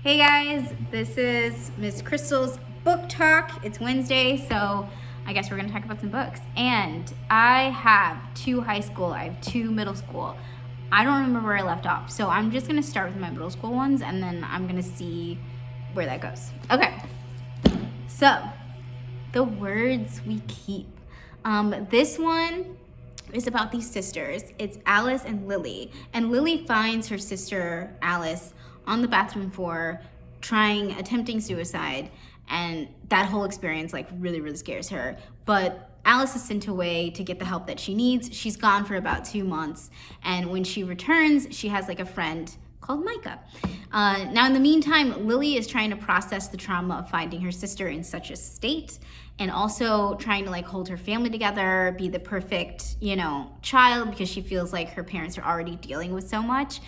Hey guys, this is Miss Crystal's book talk. It's Wednesday, so I guess we're gonna talk about some books. And I have 2 high school, I have 2 middle school. I don't remember where I left off, so I'm just gonna start with my middle school ones and then I'm gonna see where that goes. Okay, so the words we keep. This one is about these sisters. It's Alice and Lily. And Lily finds her sister Alice on the bathroom floor attempting suicide, and that whole experience really scares her. But Alice is sent away to get the help that she needs. She's gone for about 2 months, and when she returns, she has a friend called Micah. Now in the meantime, Lily is trying to process the trauma of finding her sister in such a state, and also trying to hold her family together, be the perfect, child, because she feels like her parents are already dealing with so much.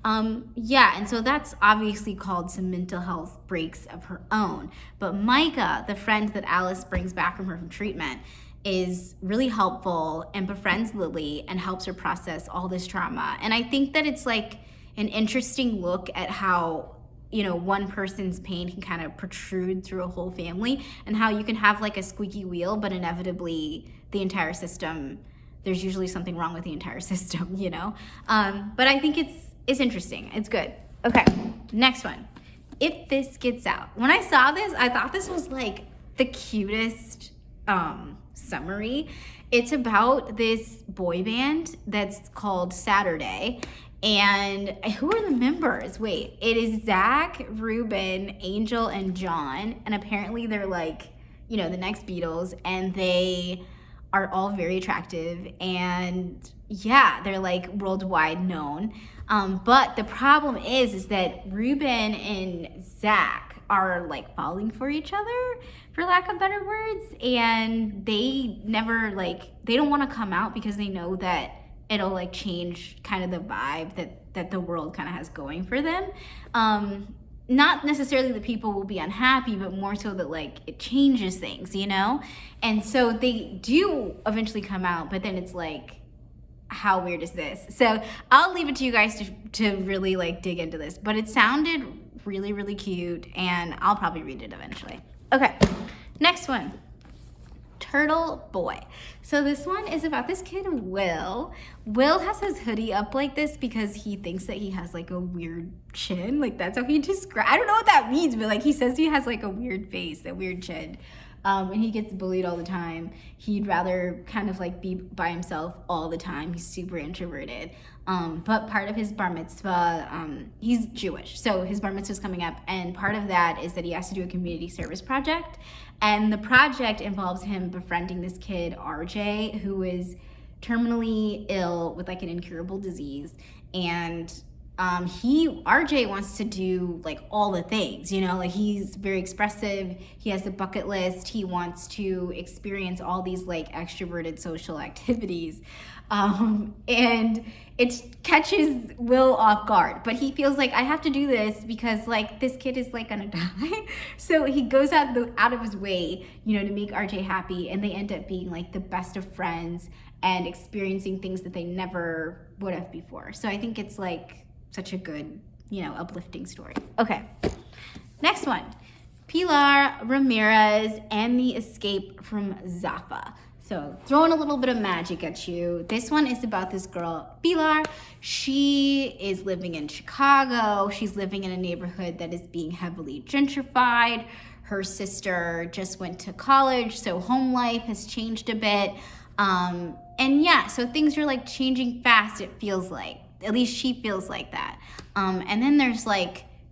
And so that's obviously called some mental health breaks of her own. But Micah, the friend that Alice brings back from treatment, is really helpful and befriends Lily and helps her process all this trauma. And I think that it's an interesting look at how one person's pain can kind of protrude through a whole family, and how you can have a squeaky wheel, but inevitably the entire system, there's usually something wrong with the entire system, But I think it's interesting. It's good. Okay, next one. If This Gets Out. When I saw this, I thought this was the cutest summary. It's about this boy band that's called Saturday. And who are the members? Wait, it is Zach, Ruben, Angel, and John. And apparently they're the next Beatles, and they are all very attractive. And yeah, they're worldwide known. But the problem is that Ruben and Zach are falling for each other, for lack of better words. And they never they don't want to come out because they know that it'll change kind of the vibe that the world kind of has going for them. Not necessarily that people will be unhappy, but more so that it changes things, And so they do eventually come out, but then it's how weird is this? So I'll leave it to you guys to really dig into this, but it sounded really cute, and I'll probably read it eventually. Okay, next one. Turtle Boy. So this one is about this kid, Will. Will has his hoodie up like this because he thinks that he has a weird chin. That's how he describes. I don't know what that means, but he says he has a weird face, a weird chin. And he gets bullied all the time. He'd rather kind of be by himself all the time. He's super introverted. But part of his bar mitzvah, he's Jewish, so his bar mitzvah is coming up, and part of that is that he has to do a community service project. And the project involves him befriending this kid, RJ, who is terminally ill with an incurable disease. And RJ wants to do all the things, he's very expressive. He has a bucket list. He wants to experience all these extroverted social activities. And it catches Will off guard, but he feels I have to do this because this kid is gonna die. So he goes out of his way, to make RJ happy, and they end up being the best of friends and experiencing things that they never would have before. So I think it's such a good, uplifting story. Okay, next one. Pilar, Ramirez, and the Escape from Zafa. So throwing a little bit of magic at you. This one is about this girl, Pilar. She is living in Chicago. She's living in a neighborhood that is being heavily gentrified. Her sister just went to college, so home life has changed a bit. And yeah, so things are changing fast, it feels like. At least she feels like that. And then there's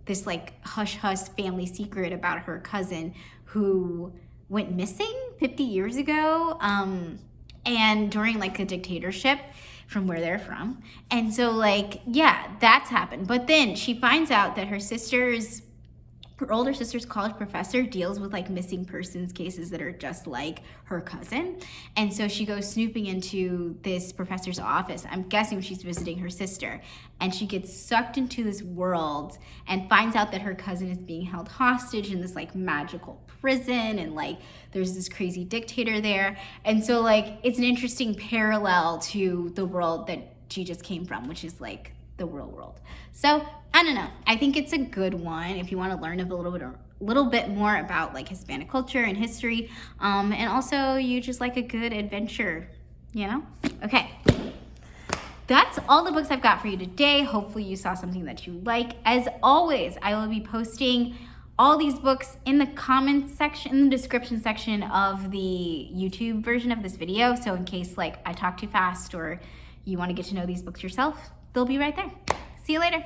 this hush-hush family secret about her cousin who went missing 50 years ago, and during a dictatorship from where they're from. And so yeah, that's happened. But then she finds out that her older sister's college professor deals with missing persons cases that are just like her cousin. And so she goes snooping into this professor's office. I'm guessing she's visiting her sister. And she gets sucked into this world and finds out that her cousin is being held hostage in this magical prison, and there's this crazy dictator there. And so it's an interesting parallel to the world that she just came from, which is the real world. So I don't know. I think it's a good one if you want to learn a little bit more about like Hispanic culture and history, and also you just like a good adventure, you know? Okay. That's all the books I've got for you today. Hopefully you saw something that you like. As always, I will be posting all these books in the comments section, in the description section of the YouTube version of this video. So in case like I talk too fast or you want to get to know these books yourself, they'll be right there. See you later.